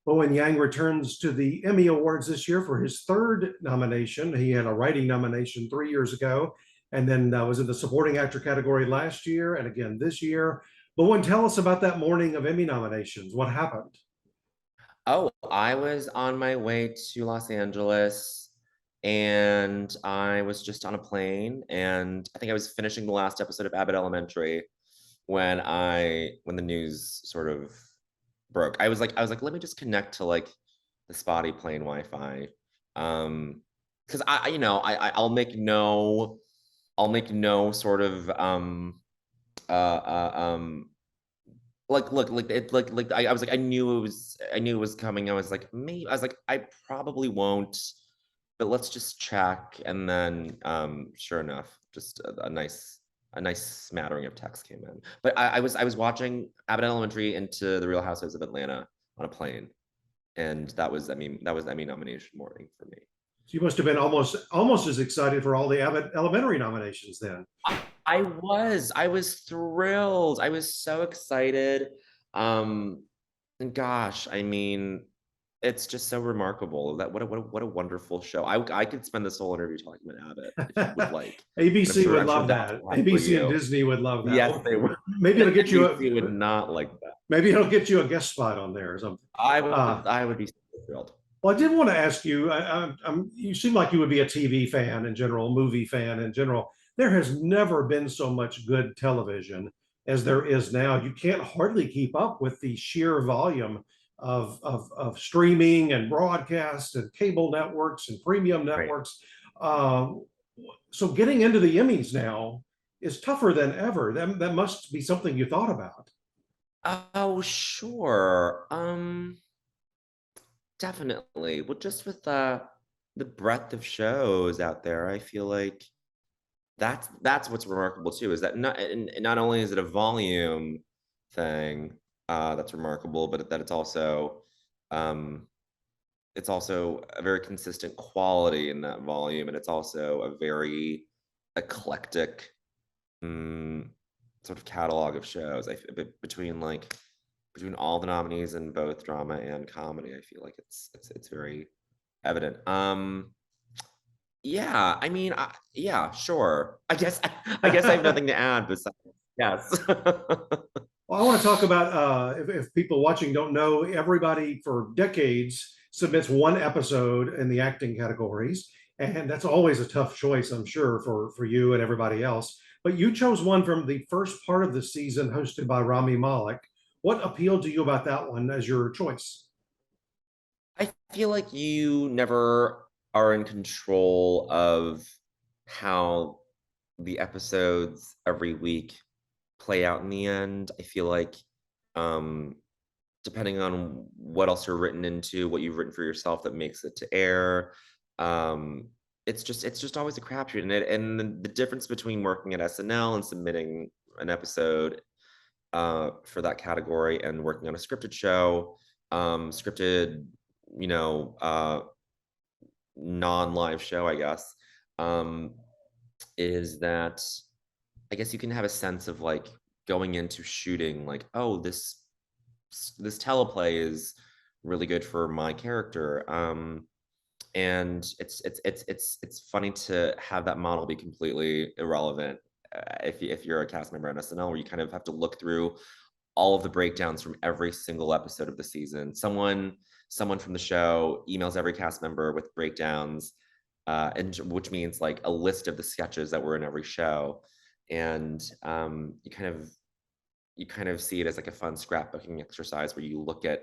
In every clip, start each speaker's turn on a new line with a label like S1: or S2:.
S1: Bowen Yang returns to the Emmy Awards this year for his third nomination. He had a writing nomination 3 years ago, and then was in the supporting actor category last year and again this year. Bowen, tell us about that morning of Emmy nominations. What happened?
S2: Oh, I was on my way to Los Angeles and I was just on a plane and I think I was finishing the last episode of Abbott Elementary when the news sort of broke. I was like, let me just connect to like the spotty plane Wi-Fi. Because I'll make no sort of uh, uh um like it like I was like I knew it was coming. I probably won't, but let's just check. And then sure enough, just a nice smattering of text came in. But I was watching Abbott Elementary into The Real Housewives of Atlanta on a plane, and that was Emmy nomination morning for me.
S1: So you must have been almost as excited for all the Abbott Elementary nominations then.
S2: I was thrilled. I was so excited. Um, and gosh, it's just so remarkable that what a wonderful show. I could spend this whole interview talking about Abbott if you would like. And
S1: ABC would
S2: I'm sure
S1: love
S2: that's
S1: that.
S2: fine for
S1: ABC and
S2: you.
S1: Disney would love that.
S2: Yes,
S1: Well,
S2: they would.
S1: maybe it'll get you
S2: ABC would not like that.
S1: maybe it'll get you a guest spot on there or something.
S2: I would
S1: Uh,
S2: I would be so thrilled.
S1: well, I did want to ask you. You seem like you would be a TV fan in general, movie fan in general. There has never been so much good television as there is now. You can't hardly keep up with the sheer volume of streaming and broadcast and cable networks and premium
S2: Right.
S1: networks. Uh, so getting into the Emmys now is tougher than ever. That must be something you thought about.
S2: Oh, sure. Definitely. Well, just with the breadth of shows out there, I feel like that's what's remarkable too, is that not only is it a volume thing that's remarkable, but that um it's also a very consistent quality in that volume, and it's also a very eclectic mm, sort of catalog of shows. Between all the nominees in both drama and comedy, I feel like it's very evident. Yeah, yeah, sure. I guess I have nothing to add besides yes.
S1: Well, I want to talk about if people watching don't know, everybody for decades submits one episode in the acting categories, and that's always a tough choice, I'm sure, for you and everybody else. But you chose one from the first part of the season, hosted by Rami Malek. What appealed to you about that one as your choice?
S2: I feel like you never are in control of how the episodes every week play out in the end. I feel like um depending on what else you're written into, what you've written for yourself that makes it to air. Um, it's just always a crapshoot, and the difference between working at SNL and submitting an episode for that category and working on a scripted show, scripted, you know, non-live show, I guess, um, is that I guess you can have a sense of like going into shooting, like, oh, this teleplay is really good for my character. And it's funny to have that model be completely irrelevant if you're a cast member on SNL, where you kind of have to look through all of the breakdowns from every single episode of the season. Someone from the show emails every cast member with breakdowns, and which means like a list of the sketches that were in every show, and you kind of see it as like a fun scrapbooking exercise where you look at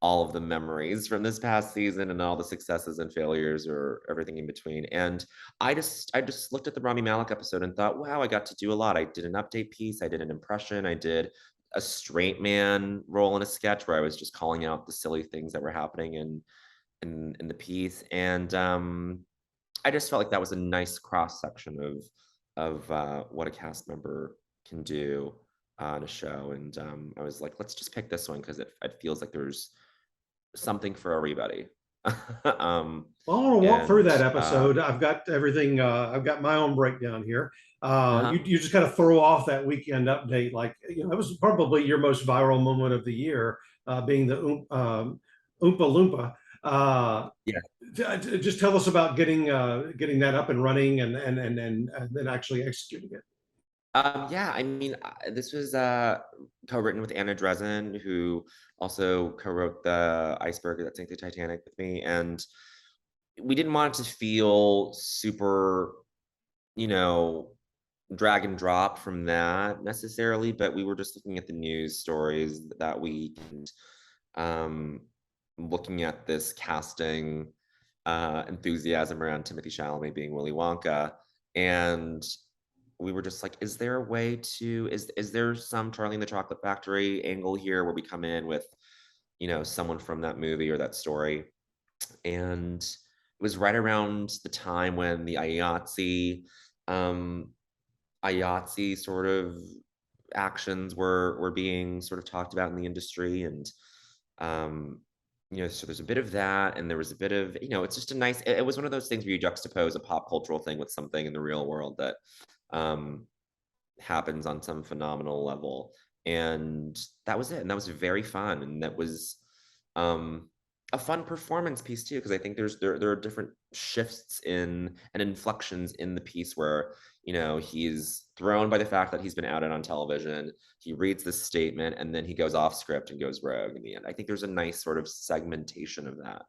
S2: all of the memories from this past season and all the successes and failures or everything in between. And I just looked at the Rami Malek episode and thought, wow, I got to do a lot. I did an update piece, I did an impression, I did a straight man role in a sketch where I was just calling out the silly things that were happening in the piece. And I just felt like that was a nice cross section of what a cast member can do on a show. And I was like, let's just pick this one because it feels like there's something for everybody. um,
S1: Well, I want to walk through
S2: and
S1: that episode. I've got everything. I've got my own breakdown here.
S2: uh-huh.
S1: You just kind of throw off that weekend update, like it was probably your most viral moment of the year, being the Oompa Loompa. Uh,
S2: Yeah.
S1: just tell us about getting that up and running and then actually executing it.
S2: Yeah, I mean, this was co-written with Anna Dresden, who also co-wrote the Iceberg that sank the Titanic with me, and we didn't want it to feel super, you know, drag and drop from that necessarily, but we were just looking at the news stories that week and um, looking at this casting enthusiasm around Timothy Chalamet being Willy Wonka, and we were just like, is there a way to is there some Charlie and the Chocolate Factory angle here where we come in with, someone from that movie or that story? And it was right around the time when the um, IATSE sort of actions were being sort of talked about in the industry, and um, so there's a bit of that, and there was a bit of, it's just a nice. It was one of those things where you juxtapose a pop cultural thing with something in the real world that um, happens on some phenomenal level, and that was it, and that was very fun, and that was um a fun performance piece too, because I think there are different shifts in and inflections in the piece where he's thrown by the fact that he's been outed on television. He reads this statement and then he goes off script and goes rogue in the end. I think there's a nice sort of segmentation of that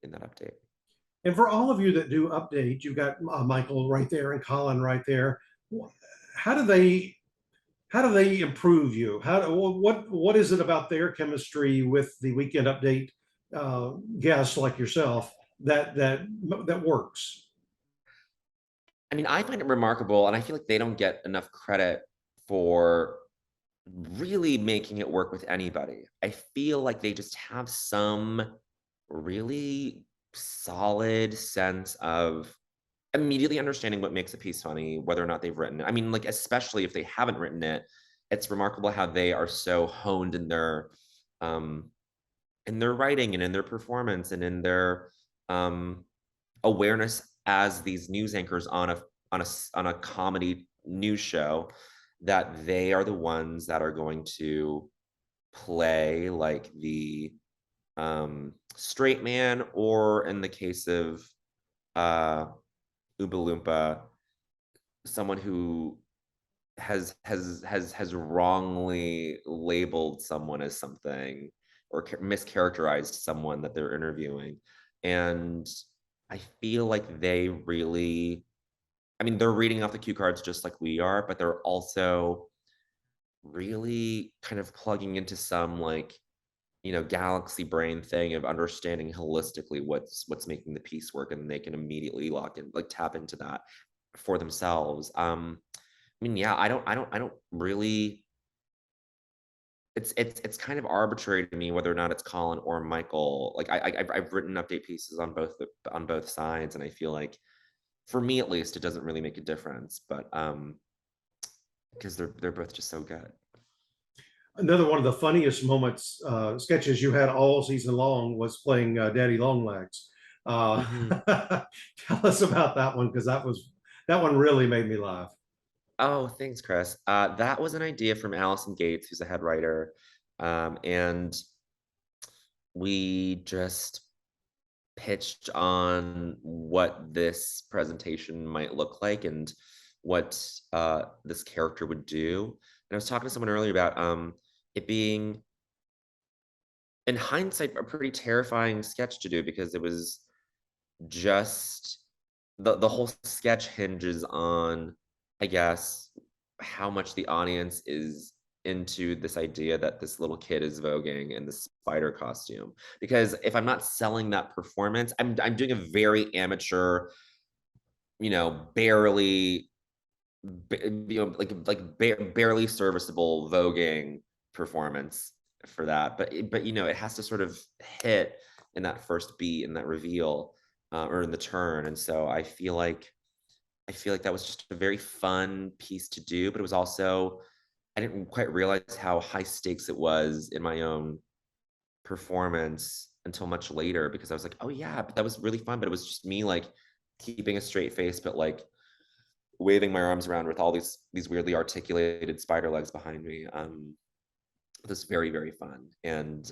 S2: in that update.
S1: And for all of you that do update, you've got Michael right there and Colin right there. How do they improve you? What is it about their chemistry with the weekend update guests like yourself that works?
S2: I mean, I find it remarkable, and I feel like they don't get enough credit for really making it work with anybody. I feel like they just have some really solid sense of immediately understanding what makes a piece funny, whether or not they've written it. I mean, like, especially if they haven't written it, it's remarkable how they are so honed um in their writing and in their performance and in their um awareness as these news anchors on a comedy news show, that they are the ones that are going to play like the straight man, or in the case of uh Oompa Loompa, someone who has wrongly labeled someone as something, or mischaracterized someone that they're interviewing. And I feel like they really, I mean, they're reading off the cue cards just like we are, but they're also really kind of plugging into some, like, galaxy brain thing of understanding holistically what's making the piece work, and they can immediately lock in, like, tap into that for themselves. I mean, yeah, I don't really. It's kind of arbitrary to me whether or not it's Colin or Michael. Like, I've written update pieces on both sides, and I feel like, for me at least, it doesn't really make a difference. But because they're both just so good.
S1: Another one of the funniest moments, sketches you had all season long was playing Daddy Longlegs.
S2: Mhm.
S1: Tell us about that one because that one really made me laugh.
S2: Oh, thanks, Chris. That was an idea from Allison Gates, who's a head writer, and we just pitched on what this presentation might look like and what this character would do. And I was talking to someone earlier about it being, in hindsight, a pretty terrifying sketch to do, because it was just the whole sketch hinges on, I guess, how much the audience is into this idea that this little kid is voguing in the spider costume. Because if I'm not selling that performance, I'm doing a very amateur, barely, barely serviceable voguing performance for that. But it has to sort of hit in that first beat, in that reveal, or in the turn. And so I feel like that was just a very fun piece to do, but it was also, I didn't quite realize how high stakes it was in my own performance until much later, because I was like, oh yeah, but that was really fun. But it was just me, like, keeping a straight face, but like waving my arms around with all these weirdly articulated spider legs behind me. It was very, very fun. And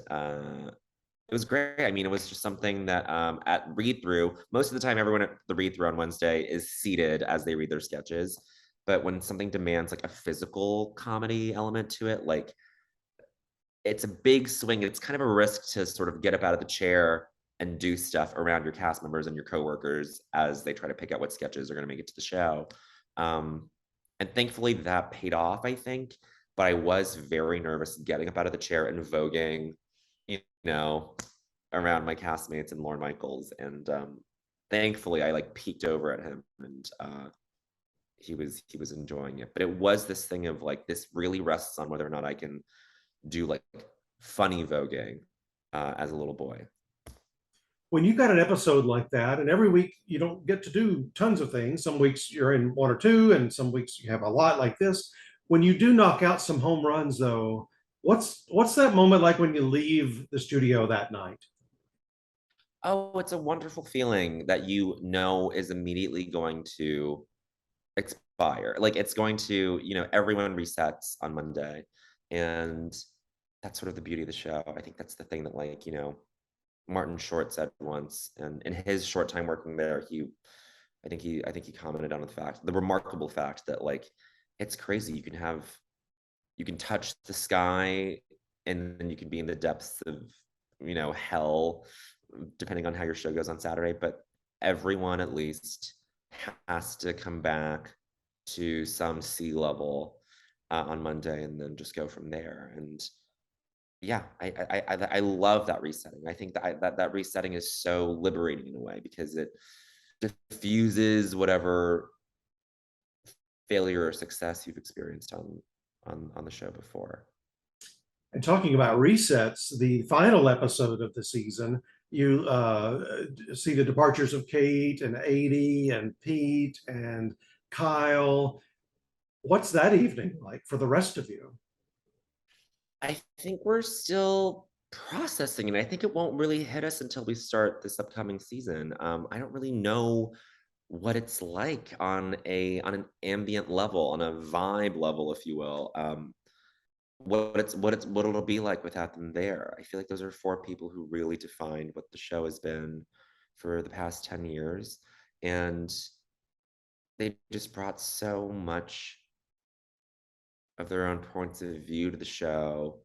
S2: It was great. I mean, it was just something that at read through, most of the time, everyone at the read through on Wednesday is seated as they read their sketches. But when something demands like a physical comedy element to it, like it's a big swing. It's kind of a risk to sort of get up out of the chair and do stuff around your cast members and your coworkers as they try to pick out what sketches are going to make it to the show. Um, and thankfully that paid off, I think. But I was very nervous getting up out of the chair and voguing, you know, around my castmates and Lorne Michaels. And thankfully I like peeked over at him and he was enjoying it. But it was this thing of like this really rests on whether or not I can do like funny voguing as a little boy.
S1: When you got an episode like that, and every week you don't get to do tons of things. Some weeks you're in one or two, and some weeks you have a lot like this. When you do knock out some home runs, though, what's that moment like when you leave the studio that night?
S2: Oh, it's a wonderful feeling that you know is immediately going to expire. Like it's going to, everyone resets on Monday. And that's sort of the beauty of the show. I think that's the thing that Martin Short said once, and in his short time working there, I think he commented on the remarkable fact that like it's crazy. You can touch the sky and then you can be in the depths of, hell, depending on how your show goes on Saturday, but everyone at least has to come back to some sea level on Monday and then just go from there. And yeah, I love that resetting. I think that resetting is so liberating in a way because it diffuses whatever failure or success you've experienced on the show before.
S1: And talking about resets, the final episode of the season, you see the departures of Kate and Adie and Pete and Kyle. What's that evening like for the rest of you?
S2: I think we're still processing and I think it won't really hit us until we start this upcoming season. I don't really know what it's like on an ambient level, on a vibe level, if you will. What it'll be like without them there. I feel like those are four people who really defined what the show has been for the past 10 years. And they just brought so much of their own points of view to the show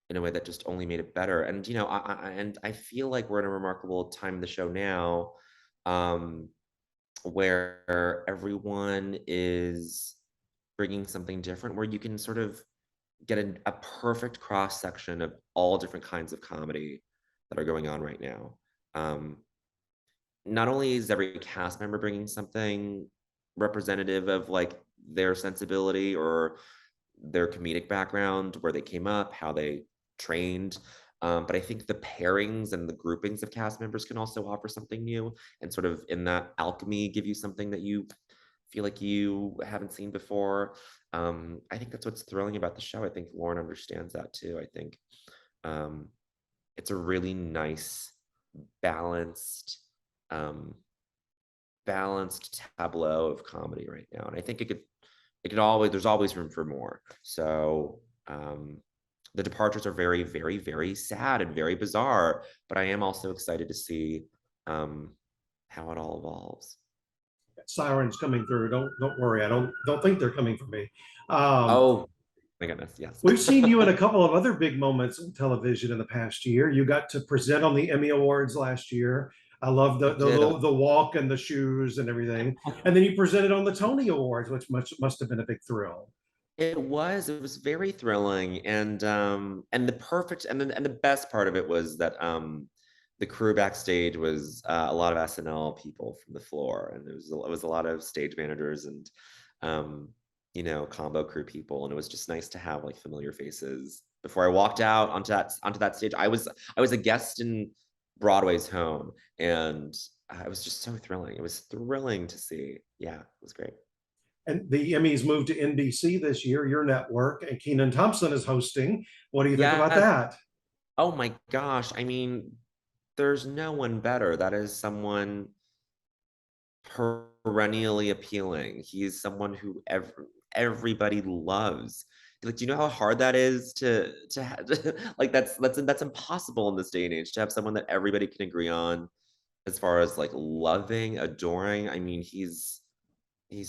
S2: in a way that just only made it better. And I feel like we're in a remarkable time in the show now, um, where everyone is bringing something different, where you can sort of get a perfect cross section of all different kinds of comedy that are going on right now. Um, Not only is every cast member bringing something representative of like their sensibility or their comedic background, where they came up, how they trained. But I think the pairings and the groupings of cast members can also offer something new and sort of in that alchemy give you something that you feel like you haven't seen before. I think that's what's thrilling about the show. I think Lauren understands that too. I think um, it's a really nice, balanced, um, balanced tableau of comedy right now, and I think it could always there's always room for more. So the departures are very, very, very sad and very bizarre, but I am also excited to see how it all evolves.
S1: Sirens coming through. Don't worry. I don't think they're coming for me. Um,
S2: Oh my goodness, yes.
S1: we've seen you in a couple of other big moments in television in the past year. You got to present on the Emmy Awards last year. I love
S2: I did.
S1: the walk and the shoes and everything. And then you presented on the Tony Awards, which must have been a big thrill.
S2: It was very thrilling and the perfect and the best part of it was that the crew backstage was a lot of SNL people from the floor, and it was a lot of stage managers and um combo crew people, and it was just nice to have like familiar faces before I walked out onto that stage. I was a guest in Broadway's home, and it was just so thrilling. It was thrilling to see. Yeah, it was great.
S1: And the Emmys moved to NBC this year, your network, and Keenan Thompson is hosting. What do you think about
S2: Yeah.
S1: that?
S2: Oh my gosh. I mean, there's no one better. That is someone perennially appealing. He's someone who everybody loves. Like, do you know how hard that is to have like that's impossible in this day and age to have someone that everybody can agree on as far as like loving, adoring. I mean, he's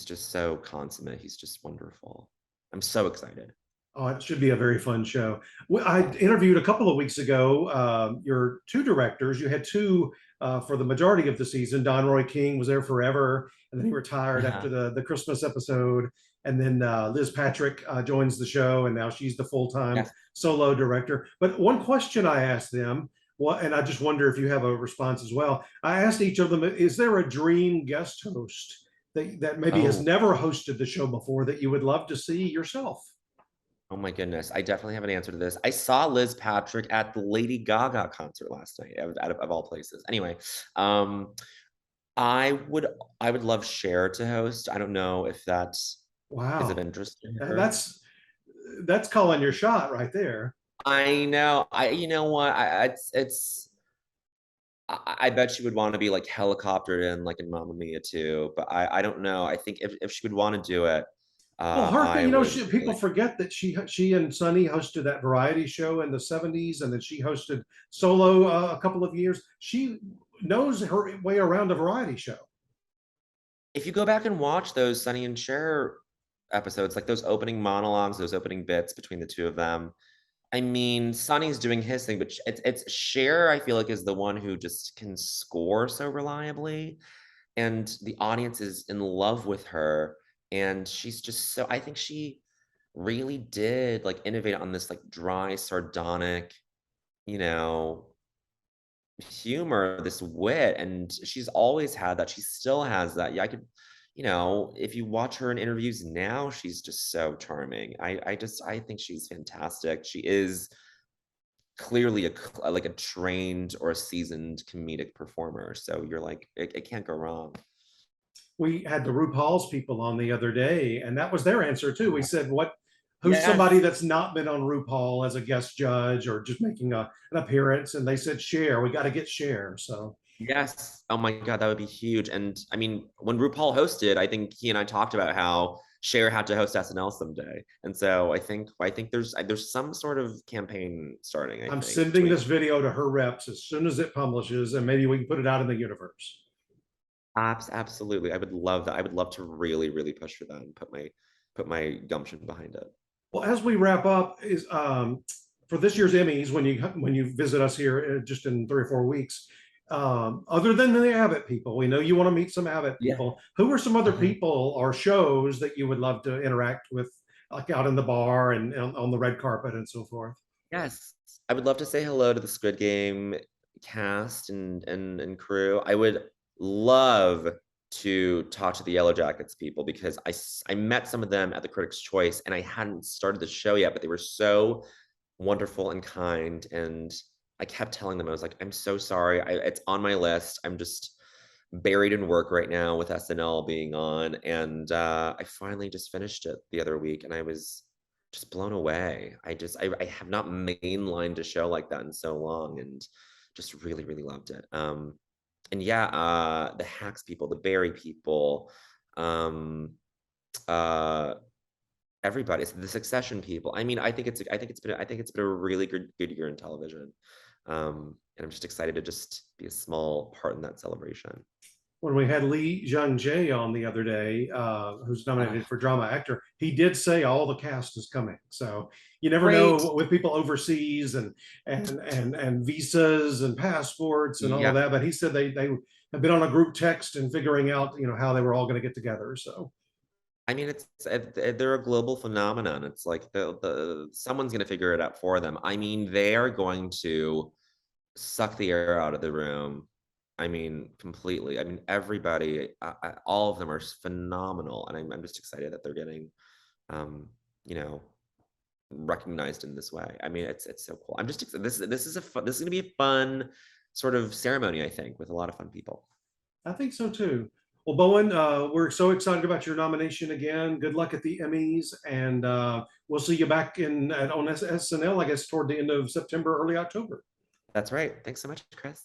S2: just so consummate. He's just wonderful. I'm so excited.
S1: Oh, it should be a very fun show. I interviewed a couple of weeks ago your two directors. You had two for the majority of the season. Don Roy King was there forever, and then he retired after the Christmas episode. And then Liz Patrick joins the show, and now she's the full-time
S2: Yes.
S1: solo director. But one question I asked them, and I just wonder if you have a response as well. I asked each of them, is there a dream guest host that maybe has
S2: Oh,
S1: never hosted the show before that you would love to see yourself?
S2: oh my goodness. I definitely have an answer to this. I saw Liz Patrick at the Lady Gaga concert last night, of all places. Anyway, um, I would I would love Cher to host. I don't know if that is of
S1: Wow.
S2: interest to
S1: Uh,
S2: her.
S1: That's that's calling your shot right there.
S2: I know. You know what? I bet she would want to be like helicoptered in, like in Mamma Mia too. But I don't know. I think if she would want to do it,
S1: Well,
S2: I would
S1: people
S2: really.
S1: forget that she and Sonny hosted that variety show in the 70s, and then she hosted Solo a couple of years. She knows her way around a variety show.
S2: If you go back and watch those Sonny and Cher episodes, like those opening monologues, those opening bits between the two of them, I mean, Sonny's doing his thing, but it's Cher, I feel like, is the one who just can score so reliably, and the audience is in love with her, and she's just so I think she really did like innovate on this like dry, sardonic, you know, humor, this wit, and she's always had that. She still has that. Yeah, I could, if you watch her in interviews now, she's just so charming. I think she's fantastic. She is clearly like a trained or a seasoned comedic performer. So you're like, it can't go wrong.
S1: We had the RuPaul's people on the other day, and that was their answer too. We said, who's somebody
S2: Yes.
S1: that's not been on RuPaul as a guest judge or just making an appearance? And they said Cher. We got to get Cher. So
S2: Yes. Oh my God, that would be huge. And I mean, when RuPaul hosted, I think he and I talked about how Cher had to host SNL someday. And so I think there's some sort of campaign starting, I
S1: I'm
S2: think,
S1: sending
S2: between
S1: this video to her reps as soon as it publishes, and maybe we can put it out in the universe.
S2: apps. Absolutely. I would love that. I would love to really, really push for that and put my gumption behind it.
S1: Well, as we wrap up, is for this year's Emmys, when you visit us here just in 3 or 4 weeks, other than the Abbott people, we know you want to meet some Abbott
S2: Yeah.
S1: people. Who are some other
S2: Uh-huh.
S1: people or shows that you would love to interact with, like out in the bar and on the red carpet and so forth?
S2: Yes. I would love to say hello to the Squid Game cast and crew. I would love to talk to the Yellow Jackets people because I met some of them at the Critics' Choice and I hadn't started the show yet, but they were so wonderful and kind. And I kept telling them, I was like, I'm so sorry. It's on my list. I'm just buried in work right now with SNL being on. And I finally just finished it the other week and I was just blown away. I have not mainlined a show like that in so long and just really, really loved it. And yeah, the Hacks people, the Barry people, um, uh, everybody, the Succession people. I mean, I think it's been a really good year in television. And I'm just excited to just be a small part in that celebration.
S1: When we had Lee Jung Jae on the other day, who's nominated
S2: Oh,
S1: for drama actor, he did say all the cast is coming. So you never
S2: great.
S1: know with people overseas and visas and passports and all of
S2: Yeah.
S1: that. But he said they have been on a group text and figuring out how they were all going to get together. So
S2: I mean, they're a global phenomenon. It's like the someone's going to figure it out for them. I mean, they are going to suck the air out of the room. I mean, completely. I mean, everybody, all of them are phenomenal, and I'm just excited that they're getting, um, you know, recognized in this way. I mean, it's so cool. I'm just excited. This is going to be a fun sort of ceremony, I think, with a lot of fun people.
S1: I think so too. Well, Bowen, we're so excited about your nomination again. Good luck at the Emmys, and we'll see you back on SNL, I guess, toward the end of September, early October.
S2: That's right. Thanks so much, Chris.